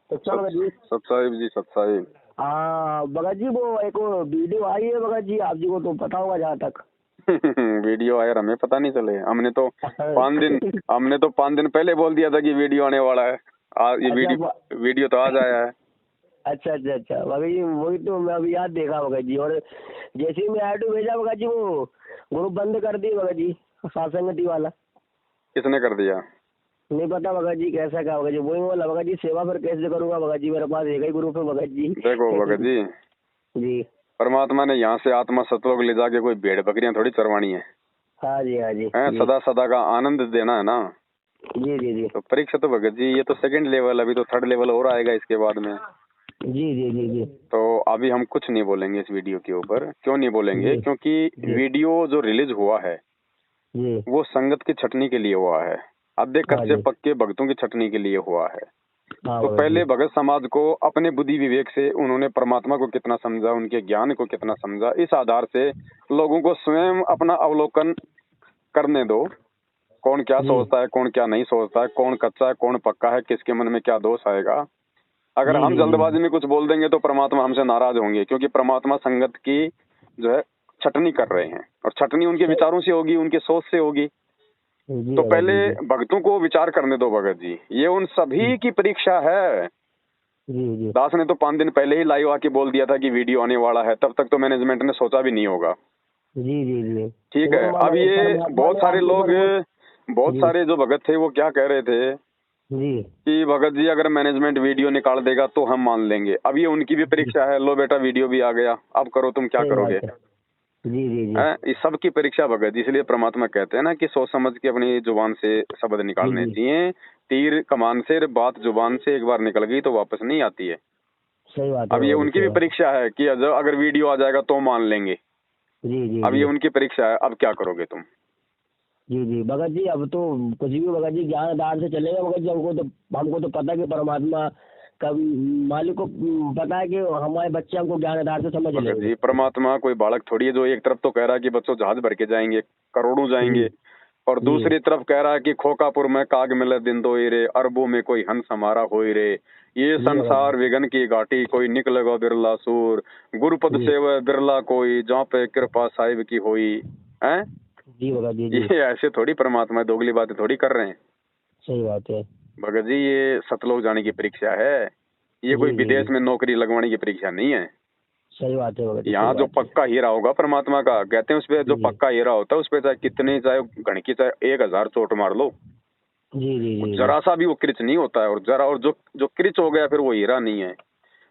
तो चलो भगत जी। सतसाहिब जी, सतसाहिब। हाँ भगत जी, वो एक वीडियो आई है भगत जी, आप जी को तो पता होगा जहाँ तक। वीडियो आया, हमें पता नहीं चले। हमने तो 5 दिन पहले बोल दिया था कि वीडियो आने वाला है। आज ये वीडियो तो आज आया है। अच्छा अच्छा अच्छा भगत जी, वही तो मैं अभी याद देखा भगत जी, और जैसे ही मैं ऑटो भेजा भगत जी, वो ग्रुप बंद कर दिए भगत जी, सात संगति वाला। किसने कर दिया? नहीं पता भगत जी, कैसा क्या भगत जी, वही बोला भगत जी, सेवा फिर कैसे करूंगा भगत जी, मेरे पास एक ही ग्रुप है भगत जी। देखो भगत जी, जी परमात्मा ने यहाँ से आत्मा सतलोक ले जाके कोई भेड़ बकरियां थोड़ी चरवानी है। हाँ जी हाँ जी हैं, सदा सदा का आनंद देना है ना। जी जी जी तो परीक्षा तो भगत जी ये तो सेकंड लेवल, अभी तो थर्ड लेवल और आएगा इसके बाद में। जी जी जी जी तो अभी हम कुछ नहीं बोलेंगे इस वीडियो के ऊपर। क्यों नहीं बोलेंगे? जी क्योंकि जी वीडियो जो रिलीज हुआ है जी वो संगत की छटनी के लिए हुआ है, आधे हाँ कच्चे जी पक्के भक्तों की छटनी के लिए हुआ है। हाँ तो भगत पहले जी भगत समाज को अपने बुद्धि विवेक से उन्होंने परमात्मा को कितना समझा, उनके ज्ञान को कितना समझा, इस आधार से लोगों को स्वयं अपना अवलोकन करने दो। कौन क्या जी सोचता है, कौन क्या नहीं सोचता है, कौन कच्चा है, कौन पक्का है, किसके मन में क्या दोष आएगा। अगर जी हम जी जी जल्दबाजी में कुछ बोल देंगे तो परमात्मा हमसे नाराज होंगे, क्योंकि परमात्मा संगत की जो है छटनी कर रहे हैं, और छटनी उनके विचारों से होगी, उनकी सोच से होगी। जी तो भगत पहले जी भक्तों को विचार करने दो भगत जी, ये उन सभी की परीक्षा है। जी जी दास ने तो 5 दिन पहले ही लाइव आके बोल दिया था कि वीडियो आने वाला है, तब तक तो मैनेजमेंट ने सोचा भी नहीं होगा। जी जी जी ठीक है। अब ये बहुत सारे लोग, बहुत जी सारे जो भगत थे वो क्या कह रहे थे जी कि भगत जी अगर मैनेजमेंट वीडियो निकाल देगा तो हम मान लेंगे। अब ये उनकी भी परीक्षा है। लो बेटा वीडियो भी आ गया, अब करो, तुम क्या सही करोगे? बात है। जी जी जी हैं? इस सब की परीक्षा भगत जी। इसलिए परमात्मा कहते हैं ना कि सोच समझ के अपनी जुबान से शब्द जी निकालने जी चाहिए। तीर कमान से, बात जुबान से एक बार निकल गई तो वापस नहीं आती है। सही बात है अब ये भगत जी, उनकी सही भी बात परीक्षा है कि अगर वीडियो आ जाएगा तो मान लेंगे। है। जी जी अब ये जी उनकी परीक्षा है, अब क्या करोगे तुम? जी जी भगत जी, अब तो कुछ भी भगत जी ज्ञान आधार से चलेगा भगत जी। हमको तो पता है कि परमात्मा का मालिक को पता है कि हमारे बच्चे हमको ज्ञान आधार से समझ भगत लेंगे। जी परमात्मा कोई बालक थोड़ी है जो एक तरफ तो कह रहा है कि बच्चों जहाज भर के जाएंगे, करोड़ों जी जाएंगे, और जी दूसरी तरफ कह रहा है कि खोकापुर में काग मिले दिन दो रे, अरबों में कोई हंस हमारा होई रे, ये जी भगत संसार विघन की घाटी, कोई निकलेगा बिरला सूर, गुरुपद जी सेव बिरला कोई, जहाँ पे कृपा साहिब की होई है। जी भगत जी जी ये ऐसे थोड़ी परमात्मा दोगली बातें थोड़ी कर रहे हैं सही बात है। भगत जी। ये सतलोक जाने की परीक्षा है, ये कोई जी जी विदेश जी में नौकरी लगवाने की परीक्षा नहीं है। सही बात है भगत जी, यहाँ सही जो बात है। पक्का हीरा होगा परमात्मा का, कहते हैं उस पे जो जी पक्का हीरा होता है उस पे चाहे कितने, चाहे घड़की, चाहे 1000 चोट मार लो, जी जी जी जी जरा सा भी वो क्रिच नहीं होता है। और जरा, और जो जो क्रिच हो गया फिर वो हीरा नहीं है।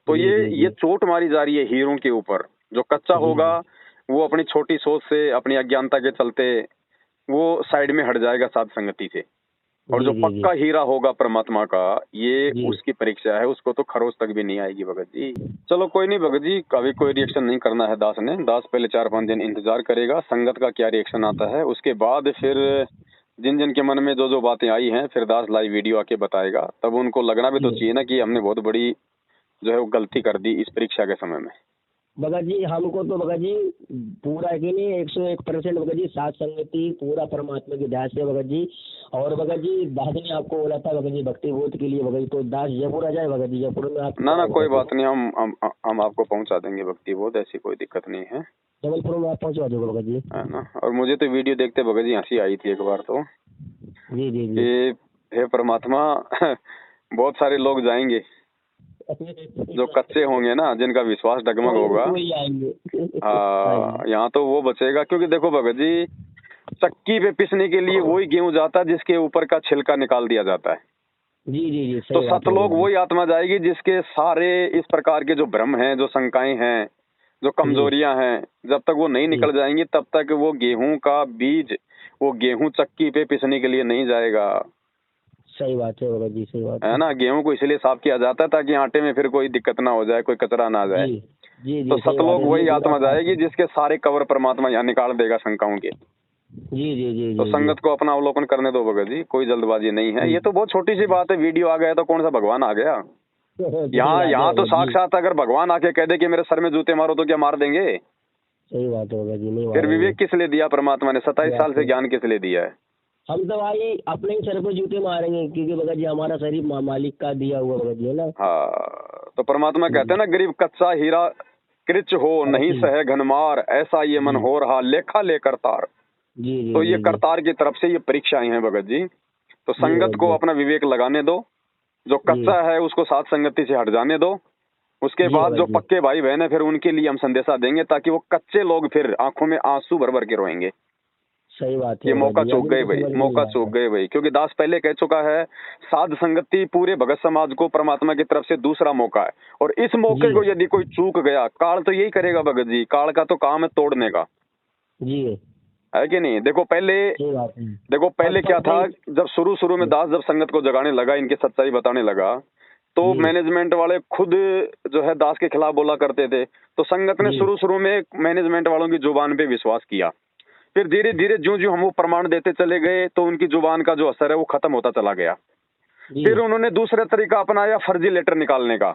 तो जी जी ये जी चोट मारी जा रही है हीरों के ऊपर। जो कच्चा जी होगा जी वो अपनी छोटी सोच से, अपनी अज्ञानता के चलते वो साइड में हट जाएगा साध संगति से। और जी जो जी जी पक्का हीरा होगा परमात्मा का, ये जी उसकी परीक्षा है, उसको तो खरोच तक भी नहीं आएगी भगत जी। चलो कोई नहीं भगत जी, अभी कोई रिएक्शन नहीं करना है दास ने। दास पहले 4-5 दिन इंतजार करेगा संगत का क्या रिएक्शन आता है, उसके बाद फिर जिन जिन के मन में जो जो बातें आई हैं फिर दास लाइव वीडियो आके बताएगा। तब उनको लगना भी तो जी चाहिए ना कि हमने बहुत बड़ी जो है वो गलती कर दी इस परीक्षा के समय में। भगत जी, हमको तो भगत जी पूरा है कि नहीं 101% भगत जी साथ संगति पूरा परमात्मा की दास है भगत जी। और भगत जी दास ने आपको बोला था भगत जी भक्ति बोध के लिए भगत जी, तो दास जयपुर आ जाए भगत जी, जयपुर में आप ना कोई बात नहीं, हम आपको पहुंचा देंगे भक्ति बोध, ऐसी कोई दिक्कत नहीं है। जबलपुर में आप पहुंचवा दोगे भगत जी। है ना। और मुझे तो वीडियो देखते भगत जी हंसी आई थी एक बार तो जी जी जी कि हे परमात्मा बहुत सारे लोग जाएंगे जो कच्चे होंगे ना, जिनका विश्वास डगमग होगा। वही आएंगे। हाँ, यहाँ तो वो बचेगा। क्योंकि देखो भगत जी, चक्की पे पिसने के लिए वही गेहूं जाता है जिसके ऊपर का छिलका निकाल दिया जाता है। जी जी जी तो सही बात है सतलोक भगत जी। वही आत्मा जाएगी जिसके सारे इस प्रकार के जो भ्रम हैं, जो शंकाएं हैं, जो जी कमजोरियां हैं, जब तक वो नहीं जी निकल जाएंगी तब तक वो गेहूं का बीज, वो गेहूं चक्की पे पिसने के लिए नहीं जाएगा। सही बात है भगत जी, सही बात है है। ना। गेहूं को इसलिए साफ किया जाता है ताकि आटे में फिर कोई दिक्कत ना हो जाए, कोई कचरा ना आ जाए। जी जी तो जी सही बात सतलोक है, इसलिए वही पूरा आत्मा साफ जाएगी है। जिसके सारे कवर परमात्मा यहाँ निकाल देगा शंकाओं के। जी जी जी तो जी जी संगत को अपना अवलोकन करने दो भगत जी, कोई जल्दबाजी नहीं है। ये तो बहुत छोटी सी बात है, वीडियो आ गया तो कौन सा भगवान आ गया। सही यहाँ बात है यहाँ तो भगत जी, साक्षात अगर भगवान आके कह दे कि मेरे सर में जूते मारो तो क्या मार देंगे? सही बात है भगत जी, नहीं फिर मारेंगे। विवेक किस लिए दिया परमात्मा ने? 27 साल से ज्ञान किस लिए दिया है? हम तो भाई अपने ही सर पे जूते मारेंगे, क्योंकि भगत जी हमारा शरीर मालिक का दिया हुआ भगत जी है ना। हाँ, तो परमात्मा कहते हैं ना, गरीब कच्चा हीरा कृच हो नहीं जी सहे घनमार, ऐसा ये मन जी हो रहा लेखा ले करतार। जी जी तो ये जी जी करतार की तरफ से ये परीक्षाएं हैं भगत जी। तो जी संगत भगत को जी अपना विवेक लगाने दो, जो जी कच्चा है उसको साथ संगति से हट जाने दो। उसके जी बाद भगत जो जी। पक्के भाई बहन है फिर उनके लिए हम संदेशा देंगे, ताकि वो कच्चे लोग फिर आंखों में आंसू भर भर के रोएंगे। सही बात है ये भगत मौका जी, चूक अभी गए तो भाई, समझ में नहीं मौका आ चूक रहा। गए भाई, क्योंकि दास पहले कह चुका है, साध संगति पूरे भगत समाज को परमात्मा की तरफ से दूसरा मौका है। और इस मौके जी को यदि कोई चूक गया, काल तो यही करेगा भगत जी, काल का तो काम है तोड़ने का, जी है कि नहीं। देखो पहले, सही बात है। देखो और पहले क्या सब था, भाई। जब शुरू शुरू में जी दास जब संगत को जगाने लगा, इनकी सच्चाई बताने लगा, तो जी मैनेजमेंट वाले खुद जो है दास के खिलाफ बोला करते थे। तो संगत ने जी शुरू शुरू में मैनेजमेंट वालों की जुबान पे विश्वास किया। फिर धीरे धीरे ज्यों ज्यों हम वो प्रमाण देते चले गए, तो उनकी जुबान का जो असर है वो खत्म होता चला गया। जी फिर उन्होंने दूसरा तरीका अपनाया, फर्जी लेटर निकालने का।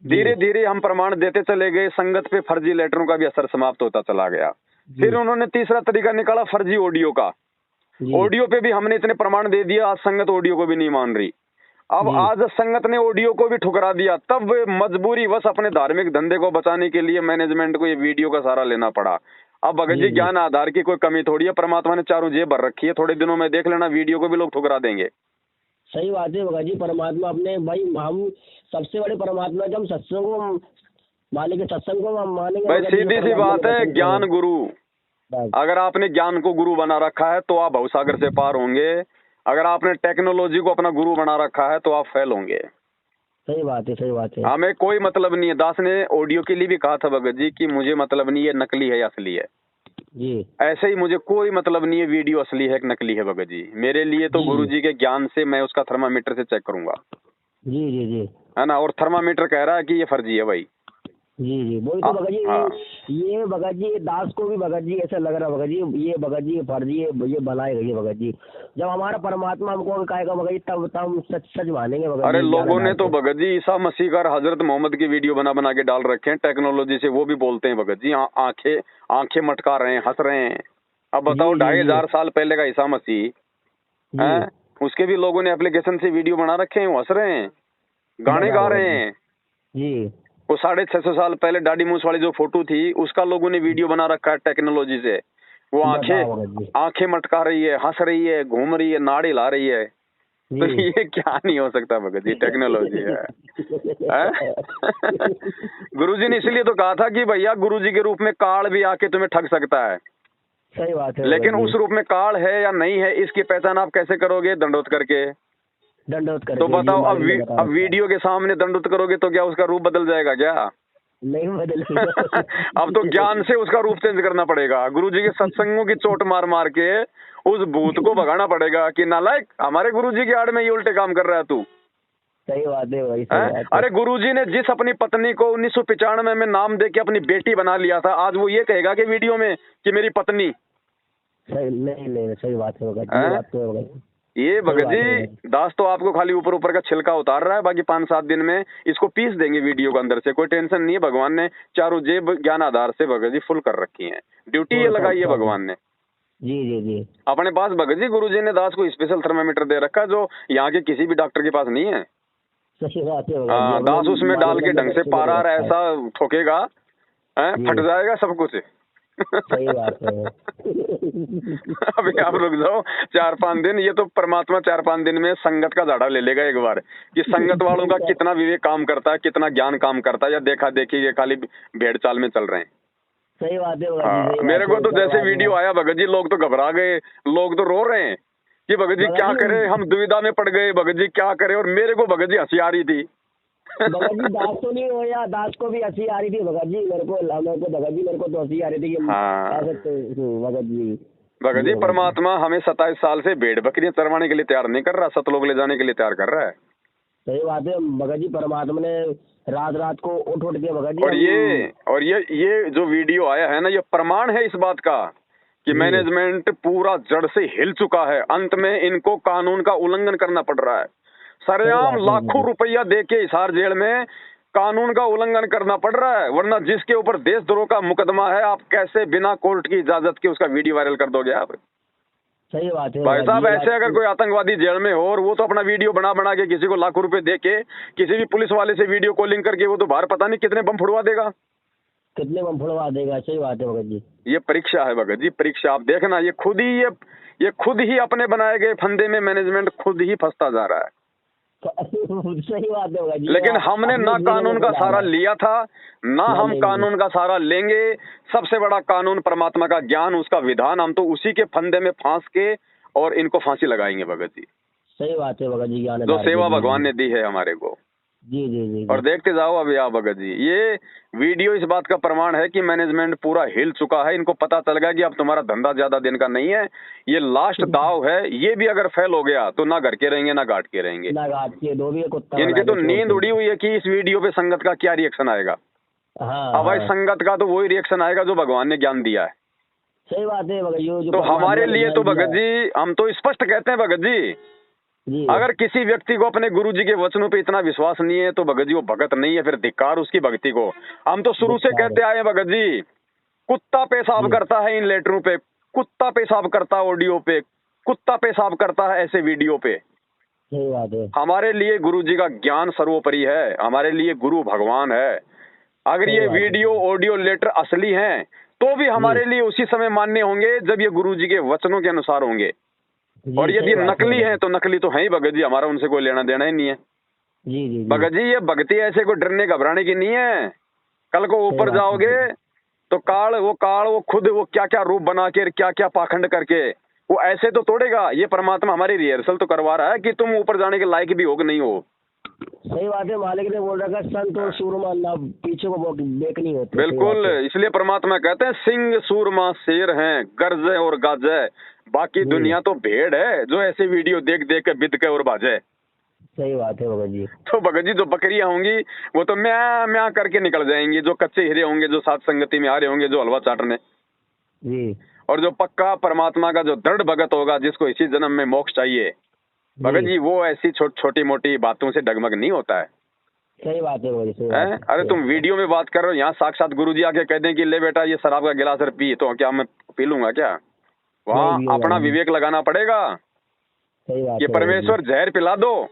धीरे जी धीरे हम प्रमाण देते चले गए, संगत पे फर्जी लेटरों का भी असर समाप्त होता चला गया। फिर जी उन्होंने तीसरा तरीका निकाला, फर्जी ऑडियो का। जी ऑडियो पे भी हमने इतने प्रमाण दे दिया, आज संगत ऑडियो को भी नहीं मान रही। अब जी आज संगत ने ऑडियो को भी ठुकरा दिया, तब मजबूरी वश अपने धार्मिक धंधे को बचाने के लिए मैनेजमेंट को ये वीडियो का सहारा लेना पड़ा। अब भगत जी जी ज्ञान आधार की कोई कमी थोड़ी है, परमात्मा ने चारों जेब भर रखी है, थोड़े दिनों में देख लेना वीडियो को भी लोग ठुकरा देंगे। सही बात है भगत जी। परमात्मा अपने भाई, हम सबसे बड़े परमात्मा, जब हम सत्संग को मानेंगे, सत्संग को हम मानेंगे भाई भगत जी, तो सीधी सी परमात्मा बात के है, दर्शन ज्ञान करेंगे। गुरु। बस अगर आपने ज्ञान को गुरु बना रखा है तो आप भवसागर से पार होंगे। अगर आपने टेक्नोलॉजी को अपना गुरु बना रखा है तो आप फेल होंगे। सही बात है, सही बात है। हमें कोई मतलब नहीं है। दास ने ऑडियो के लिए भी कहा था भगत जी कि मुझे मतलब नहीं है नकली है या असली है। जी ऐसे ही मुझे कोई मतलब नहीं है वीडियो असली है कि नकली है भगत जी। मेरे लिए तो गुरु जी जी के ज्ञान से मैं उसका थर्मामीटर से चेक करूंगा, जी जी जी है ना। और थर्मामीटर कह रहा है कि ये फर्जी है भाई। जी जी वही तो भगत हाँ, जी। ये भगत जी, दास को भी भगत जी ऐसा लग रहा भगत जी, ये भगत जी फर्जी है, ये भलाई है ये भगत जी। जब हमारा परमात्मा हमको कहेगा भगत जी, तब हम सच सच मानेंगे भगत अरे जी, ज्ञान लोगों ने आधार तो पे। भगत जी ईसा मसीह का और हजरत मोहम्मद की वीडियो बना बना के डाल रखे हैं टेक्नोलॉजी से, वो भी बोलते हैं भगत जी, आंखें आंखें मटका रहे हैं, हंस रहे हैं। अब जी बताओ, जी जी 2500 साल पहले का ईसा मसीह जी है, उसके भी लोगों ने एप्लीकेशन से वीडियो बना रखे हैं, वो हंस रहे हैं, गाने बताओ गा भगत रहे जी। हैं। जी वो 650 साल पहले दाढ़ी मूछ वाली जो फोटो थी, उसका लोगों ने वीडियो बना रखा है टेक्नोलॉजी से। वो बताओ भगत जी। आंखें मटका रही है, हंस रही है, घूम रही है, नाड़ी ला रही है। तो जी ये क्या नहीं हो सकता भगत जी, टेक्नोलॉजी है, हैं? गुरुजी ने इसलिए तो कहा था कि भैया गुरुजी के रूप में काल भी आके तुम्हें ठग सकता है, सही बात है भगत लेकिन जी। उस रूप में काल है या नहीं है इसकी पहचान आप कैसे करोगे? दंडोत करके। दंडवत तो करके, जी बताओ, मालिक ने बता अब रखा है। वीडियो के सामने दंडोत करोगे तो क्या उसका रूप बदल जाएगा क्या? नहीं बदलेगा। अब तो ज्ञान से उसका रूप चेंज करना पड़ेगा। गुरुजी के सत्संगों की चोट मार मार के उस भूत को भगाना पड़ेगा कि नालायक, हमारे गुरुजी की आड़ में ये उल्टे काम कर रहा है तू। सही बात है भाई, सही हैं? बात है। अरे गुरुजी ने जिस अपनी पत्नी को 1995 में नाम दे के अपनी बेटी बना लिया था, आज वो ये कहेगा कि वीडियो में कि मेरी पत्नी। सही नहीं नहीं, सही बात है भगत जी, ये हैं? बात तो है भगत जी। ये सही भगत बात है भगत जी, जी। दास तो आपको खाली ऊपर ऊपर का छिलका उतार रहा है, बाकी 5-7 दिन में इसको पीस देंगे वीडियो के अंदर से। कोई टेंशन नहीं है, भगवान ने चारों जेब ज्ञान आधार से भगत जी फुल कर रखी है। ड्यूटी ये फुल लगाई है कर। भगवान ने जी जी जी अपने पास। भगत जी गुरुजी ने दास को स्पेशल थर्मामीटर दे रखा है, जो यहाँ के किसी भी डॉक्टर के पास नहीं है। सही बात है भगत जी। अपने दास उसमें डाल के मानवता ढंग में से बच्चे को दे पारा रखा है। ऐसा ठोकेगा, जी फट जाएगा सब कुछ। सही बात है। अभी आप रुक जाओ 4-5 दिन, ये तो परमात्मा 4-5 दिन में संगत का झाड़ा ले लेगा एक बार, कि संगत वालों का कितना विवेक काम करता है, कितना ज्ञान काम करता है, या देखा देखी ये खाली भेड़ चाल में चल रहे हैं। सही बात है भगत जी, हाँ, सही मेरे बात को है। तो जैसे सब वीडियो आया भगत जी, लोग तो घबरा गए, लोग तो रो रहे हैं कि भगत जी क्या करें, हम दुविधा में पड़ गए, भगत जी क्या करें। और मेरे को भगत जी हंसी आ रही थी। भगत जी दास तो नहीं हो या, दास को भी हंसी आ रही थी भगत जी, मेरे को भगत जी, मेरे को तो हंसी आ रही थी कि हाँ ऐसे भगत जी। भगत जी, परमात्मा हमें 27 साल से भेड़ बकरियां चरवाने के लिए तैयार नहीं कर रहा, सतलोक ले जाने के लिए तैयार कर रहा है। सही बात है भगत जी। परमात्मा ने रात रात को उठ उठ के भगत जी और ये जो वीडियो आया है ना, ये प्रमाण है इस बात का कि जी मैनेजमेंट पूरा जड़ से हिल चुका है। अंत में इनको कानून का उल्लंघन करना पड़ रहा है। सरेआम बात है लाखों जी। रुपया दे के हिसार जेल में कानून का उल्लंघन करना पड़ रहा है, वरना जिसके ऊपर देशद्रोह का मुकदमा है, आप कैसे बिना कोर्ट की इजाजत के उसका वीडियो वायरल कर दोगे आप? सही बात है भाई साहब। ये ऐसे अगर कोई आतंकवादी जेल में हो और वो तो अपना वीडियो बना बना के किसी को लाखों रुपए दे के किसी भी पुलिस वाले से वीडियो कॉलिंग करके वो तो बाहर पता नहीं कितने बम फुड़वा देगा, कितने बम फोड़वा देगा। सही बात है भगत जी। ये परीक्षा है भगत जी, परीक्षा। आप देखना, ये खुद ही अपने बनाए गए फंदे में मैनेजमेंट खुद ही फंसता जा रहा है। सही बात है भगत जी। लेकिन हमने ना कानून का सहारा लिया था, ना हम कानून का सहारा लेंगे। सबसे बड़ा कानून परमात्मा का ज्ञान, उसका विधान, हम तो उसी के फंदे में फांस के और इनको फांसी लगाएंगे भगत जी। सही बात है भगत जी। जो सेवा भगवान ने दी है हमारे को। जी जी जी। और देखते जाओ अभी आप भगत जी, ये वीडियो इस बात का प्रमाण है कि मैनेजमेंट पूरा हिल चुका है। इनको पता चल गया कि अब तुम्हारा धंधा ज्यादा दिन का नहीं है, ये लास्ट दाव है। ये भी अगर फेल हो गया तो ना घर के रहेंगे ना घाट के रहेंगे। ना घाट के दो भी कुत्ता। इनकी तो नींद उड़ी हुई है कि इस वीडियो पे संगत का क्या रिएक्शन आएगा। हाँ, अब भाई संगत का तो वही रिएक्शन आएगा जो भगवान ने ज्ञान दिया है। सही बात है भगत जी। तो हमारे लिए तो भगत जी, हम तो स्पष्ट कहते हैं भगत जी, अगर किसी व्यक्ति को अपने गुरु जी के वचनों पे इतना विश्वास नहीं है तो भगत जी वो भगत नहीं है, फिर धिक्कार उसकी भक्ति को। हम तो शुरू से कहते आए हैं भगत जी, कुत्ता पेशाब करता है इन लेटरों पे, कुत्ता पेशाब करता है ऑडियो पे, कुत्ता पेशाब करता है ऐसे वीडियो पे। सही बात है। हमारे लिए गुरु जी का ज्ञान सर्वोपरि है, हमारे लिए गुरु भगवान है। अगर ये वीडियो ऑडियो लेटर असली हैं तो भी हमारे लिए उसी समय मान्य होंगे जब ये गुरु जी के वचनों के अनुसार होंगे। और यदि नकली हैं तो नकली तो है ही भगत जी, हमारा उनसे कोई लेना देना ही नहीं है। जी जी भगत जी ये भक्ति ऐसे कोई डरने घबराने की नहीं है। कल को ऊपर जाओगे तो काल वो खुद वो क्या क्या रूप बना के क्या क्या पाखंड करके वो ऐसे तो तोड़ेगा। ये परमात्मा हमारी रिहर्सल तो करवा रहा है कि तुम ऊपर जाने के लायक भी हो कि नहीं हो। सही बात है। मालिक ने बोल रखा संत और सूरमा ना पीछे को देख नहीं होते। बिल्कुल, इसलिए परमात्मा कहते हैं सिंह सूरमा शेर हैं, गरजे और गाजे, बाकी दुनिया तो भेड़ है जो ऐसे वीडियो देख देख के बिद के और बाजे। सही बात है भगत जी। तो भगत जी जो बकरियां होंगी वो तो म्या म्या करके निकल जाएंगी, जो कच्चे हीरे होंगे, जो साथ संगति में आ रहे होंगे, जो हलवा चाटने जी। और जो पक्का परमात्मा का जो दृढ़ भगत होगा जिसको इसी जन्म में मोक्ष चाहिए भगत जी, वो ऐसी छोटी मोटी बातों से डगमग नहीं होता है। सही बात है भगत जी। अरे तुम वीडियो में बात कर रहे हो, यहाँ साक्षात गुरु जी आके कह दें कि ले बेटा ये शराब का गिलास पी, तो क्या मैं पी लूंगा क्या? वहाँ अपना विवेक लगाना पड़ेगा। सही बात ये परमेश्वर जहर पिला दो,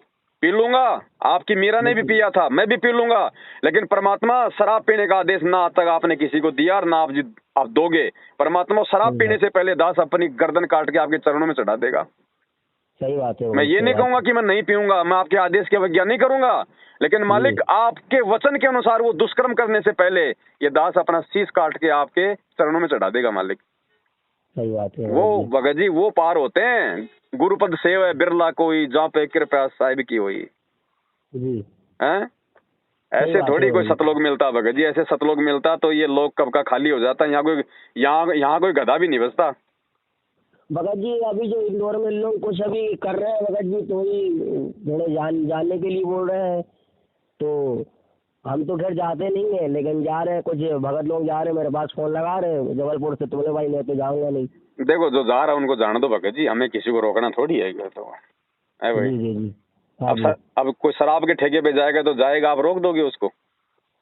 पी लूंगा। आपकी मीरा ने भी पिया था, मैं भी पी लूंगा। लेकिन परमात्मा शराब पीने का आदेश ना आज तक आपने किसी को दिया और ना आप दोगे। परमात्मा शराब पीने से पहले दास अपनी गर्दन काट के आपके चरणों में चढ़ा देगा। सही बात है। मैं ये नहीं कहूंगा कि मैं नहीं पीऊंगा, मैं आपके आदेश की अवज्ञा नहीं करूंगा, लेकिन मालिक आपके वचन के अनुसार वो दुष्कर्म करने से पहले ये दास अपना शीश काट के आपके चरणों में चढ़ा देगा मालिक। सही बात है। वो भगत जी वो पार होते हैं। गुरुपद सेव है बिरला कोई, जहाँ पे कृपया साहिब की हुई जी। हैं? ऐसे थोड़ी कोई सतलोक मिलता भगत जी, ऐसे सतलोक मिलता तो ये लोग कब का खाली हो जाता। यहाँ कोई गधा भी नहीं बचता भगत जी। अभी जो इंदौर में लोग कुछ अभी कर रहे हैं भगत जी, तो ही थोड़े जानने के लिए बोल रहे हैं, तो हम तो खैर जाते नहीं है, लेकिन जा रहे हैं कुछ भगत लोग जा रहे हैं, मेरे पास फोन लगा रहे हैं जबलपुर से, तो बोले भाई मैं तो जाऊंगा नहीं। देखो जो जा रहा है उनको जाने दो भगत जी, हमें किसी को रोकना थोड़ी है। तो भाई जी जी जी। अब कोई शराब के ठेके पे जाएगा तो जाएगा, आप रोक दोगे उसको?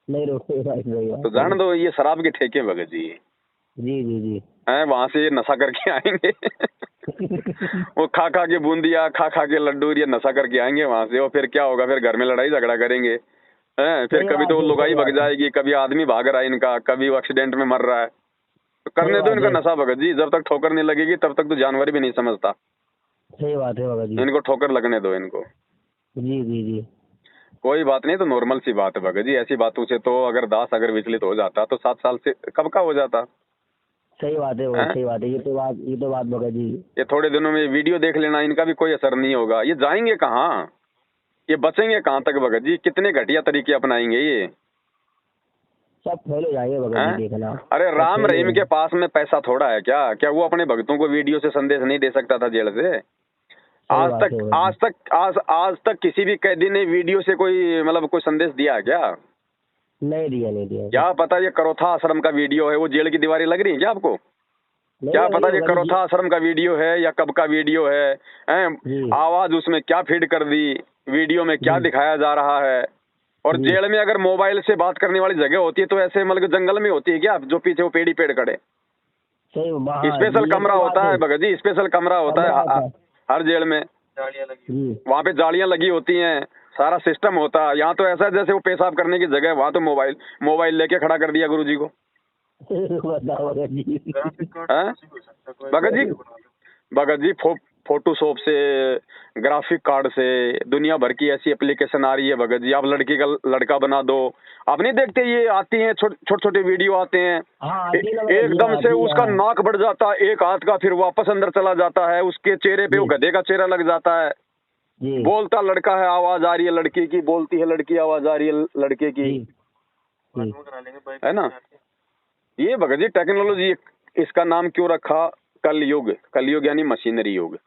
नहीं रोकेगा। तो जान दो, ये शराब के ठेके भगत जी। जी जी जी। वहां से ये नशा करके आएंगे वो खा खा के बूंदिया, खा खा के लड्डू, ये नशा करके आएंगे वहां से। और फिर क्या होगा? फिर घर में लड़ाई झगड़ा करेंगे। फिर कभी तो वो लुगाई भग जाएगी, कभी आदमी भाग रहा है इनका, कभी वो एक्सीडेंट में मर रहा है। तो करने दो इनका नशा भगत जी, जब तक ठोकर नहीं लगेगी तब तक तो जानवर भी नहीं समझता। सही बात है भगत जी। इनको ठोकर लगने दो इनको। जी जी जी। कोई बात नहीं, तो नॉर्मल सी बात है भगत जी। ऐसी बातों से तो अगर दास अगर विचलित हो जाता तो 7 साल से कब का हो जाता। सही बात है। सही बात है। ये तो बात भगत जी। ये थोड़े दिनों में वीडियो देख लेना, इनका भी कोई असर नहीं होगा। ये जाएंगे कहाँ? ये बचेंगे कहाँ तक भगत जी? कितने घटिया तरीके अपनाएंगे ये? सब फेल हो जाएंगे भगत जी, देखना। अरे राम रहीम के पास में पैसा थोड़ा है क्या? क्या वो अपने भक्तों को वीडियो से संदेश नहीं दे सकता था जेल से? आज तक किसी भी कैदी ने वीडियो से कोई मतलब कोई संदेश दिया है क्या? नहीं दिया। क्या पता ये करोथा आश्रम का वीडियो है, वो जेल की दीवारें लग रही है क्या आपको? क्या पता ये करोथा आश्रम का वीडियो है या कब का वीडियो है? आवाज उसमें क्या फीड कर दी, वीडियो में क्या दिखाया जा रहा है? और जेल में अगर मोबाइल से बात करने वाली जगह होती है तो ऐसे मतलब जंगल में होती है क्या जो पीछे वो पेड़ खड़े? सही स्पेशल कमरा होता है भगत जी, स्पेशल कमरा होता है हर जेल में, वहाँ पे जालियां लगी होती हैं, सारा सिस्टम होता है। यहाँ तो ऐसा है जैसे वो पेशाब करने की जगह है, वहाँ तो मोबाइल लेके खड़ा कर दिया गुरुजी को। भगत जी फोटोशॉप से, ग्राफिक कार्ड से, दुनिया भर की ऐसी एप्लीकेशन आ रही है भगत जी। आप लड़की का लड़का बना दो, आप नहीं देखते ये आती हैं छोटे छोटे वीडियो आते हैं, एकदम से उसका नाक बढ़ जाता है एक हाथ का, फिर वापस अंदर चला जाता है, उसके चेहरे पे वो गधे का चेहरा लग जाता है, बोलता लड़का है, आवाज आ रही है लड़की की, बोलती है लड़की, आवाज आ रही है लड़के की, है ना। ये भगत जी टेक्नोलॉजी, इसका नाम क्यों रखा कलयुग? कलयुग यानी मशीनरी युग।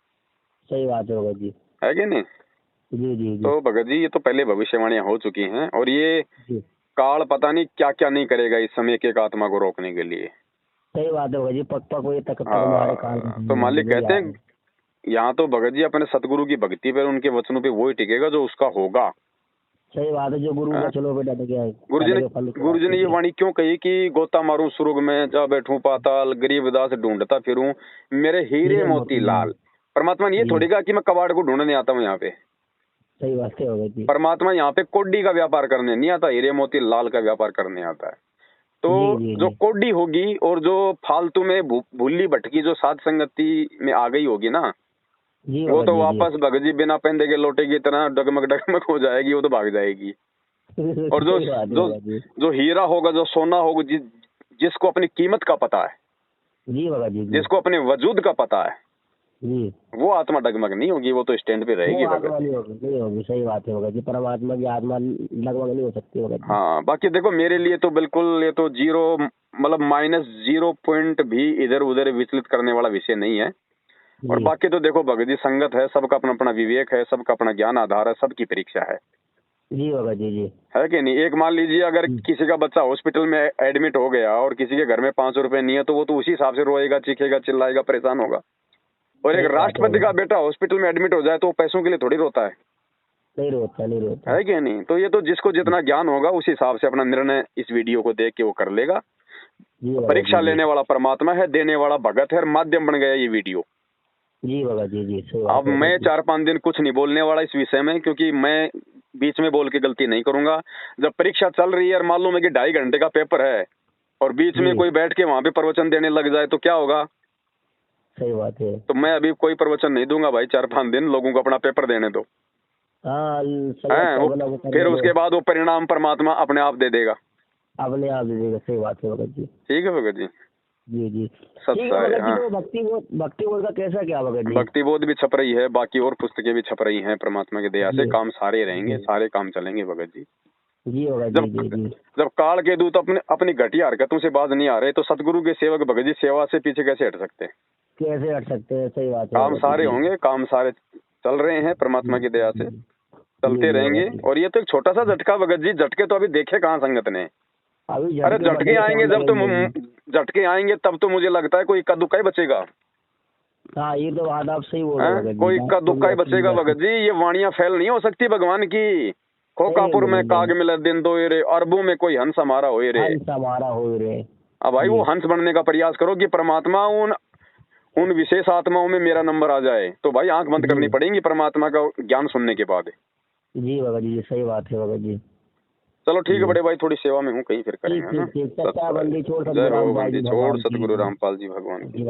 सही बात है भगत जी, है कि नहीं? जी। तो भगत जी ये तो पहले भविष्यवाणियां हो चुकी हैं, और ये काल पता नहीं क्या क्या नहीं करेगा इस समय एक आत्मा को रोकने के लिए। सही बात है भगत जी, पक्का कोई तक तो मालिक कहते हैं यहाँ तो भगत जी अपने सतगुरु की भक्ति पर, उनके वचनों पे वो ही टिकेगा जो उसका होगा। सही बात है, जो गुरु का चलो बेटा डट गया। गुरुजी ने ये वाणी क्यों कही कि गोता मारूं सुर्ग में, जा बैठूं पाताल, गरीब दास ढूंढता फिरूं मेरे हीरे मोती लाल। परमात्मा ने ये थोड़ी कहा कि मैं कबाड़ को ढूंढने आता हूँ यहाँ पे। सही बात है भगत जी, परमात्मा यहाँ पे कोडी का व्यापार करने नहीं आता, हीरे मोती लाल का व्यापार करने आता है। तो जो कोडी होगी और जो फालतू में भूली भटकी जो साध संगति में आ गई होगी ना, वो तो वापस भगत जी बिना पहनने के लोटे की तरह डगमग हो जाएगी, वो तो भाग जाएगी। और जो हीरा होगा, जो सोना होगा, जिसको अपनी कीमत का पता है, जी भगत जी, जिसको अपने वजूद का पता है, जी, वो आत्मा डगमग नहीं होगी, वो तो स्टैंड पे रहेगी भगत। नहीं होगी, सही बात है भगत जी, परमात्मा की आत्मा डगमग नहीं हो सकती भगत जी। हाँ, बाकी देखो मेरे लिए तो बिल्कुल ये तो जीरो, मतलब -0 पॉइंट भी इधर उधर विचलित करने वाला विषय नहीं है। और बाकी तो देखो भगत जी संगत है, सबका अपना अपना विवेक है, सबका अपना ज्ञान आधार है, सबकी परीक्षा है। जी भगत जी, है कि नहीं? एक मान लीजिए अगर किसी का बच्चा हॉस्पिटल में एडमिट हो गया और किसी के घर में 500 रुपए नहीं है, तो वो तो उसी हिसाब से रोएगा, चीखेगा, चिल्लाएगा, परेशान होगा। और एक राष्ट्रपति का बेटा हॉस्पिटल में एडमिट हो जाए तो वो पैसों के लिए थोड़ी रोता है। नहीं रोता है कि नहीं? तो ये तो जिसको जितना ज्ञान होगा उस हिसाब से अपना निर्णय इस वीडियो को देख के वो कर लेगा। परीक्षा लेने वाला परमात्मा है, देने वाला भगत है, और माध्यम बन गया ये वीडियो। जी भगत जी। अब मैं 4-5 दिन कुछ नहीं बोलने वाला इस विषय में, क्योंकि मैं बीच में बोल के गलती नहीं करूंगा। जब परीक्षा चल रही है और मालूम है कि 2.5 घंटे का पेपर है और बीच में कोई बैठ के वहां पे प्रवचन देने लग जाए तो क्या होगा? सही बात है। तो मैं अभी कोई प्रवचन नहीं दूंगा भाई, 4-5 दिन लोगों को अपना पेपर देने दो। फिर उसके बाद वो परिणाम परमात्मा अपने आप दे देगा, अपने आप दे देगा। सही बात है भगत जी। ठीक है भगत जी? जी। हाँ। भक्ति बोध का कैसा क्या भगत जी? भक्ति बोध भी छप रही है, बाकी और पुस्तकें भी छप रही हैं परमात्मा की दया से। काम सारे रहेंगे, सारे काम चलेंगे भगत जी। जी भगत जी। जब काल के दूत अपनी घटिया हरकतों से बाज नहीं आ रहे तो सतगुरु के सेवक भगत जी सेवा से पीछे कैसे हट सकते हैं? सही बात है। काम सारे होंगे, काम सारे चल रहे हैं परमात्मा की दया से, चलते रहेंगे। और ये तो एक छोटा सा झटका भगत जी, झटके तो अभी देखे कहाँ संगत ने। अरे झटके आएंगे झटके आएंगे तब तो मुझे लगता है कोई इक्का दुक्का ही बचेगा। हाँ, ये तो बात आप सही बोल रहे हैं। कोई इक्का दुक्का ही बचेगा भगत जी। ये वाणियां फैल नहीं हो सकती भगवान की। खोकापुर में काग मिले दिन दो रे, अरबों में कोई हंस हमारा हो रे। अब भाई वो हंस बनने का प्रयास करो कि परमात्मा उन विशेष आत्माओं में मेरा नंबर आ जाए। तो भाई आंख बंद करनी पड़ेगी परमात्मा का ज्ञान सुनने के बाद। जी भगत जी, सही बात है भगत जी। चलो ठीक है बड़े भाई, थोड़ी सेवा में हूँ, कहीं फिर करेंगे ना। जय हो बंदी छोड़ सतगुरु रामपाल जी भगवान की।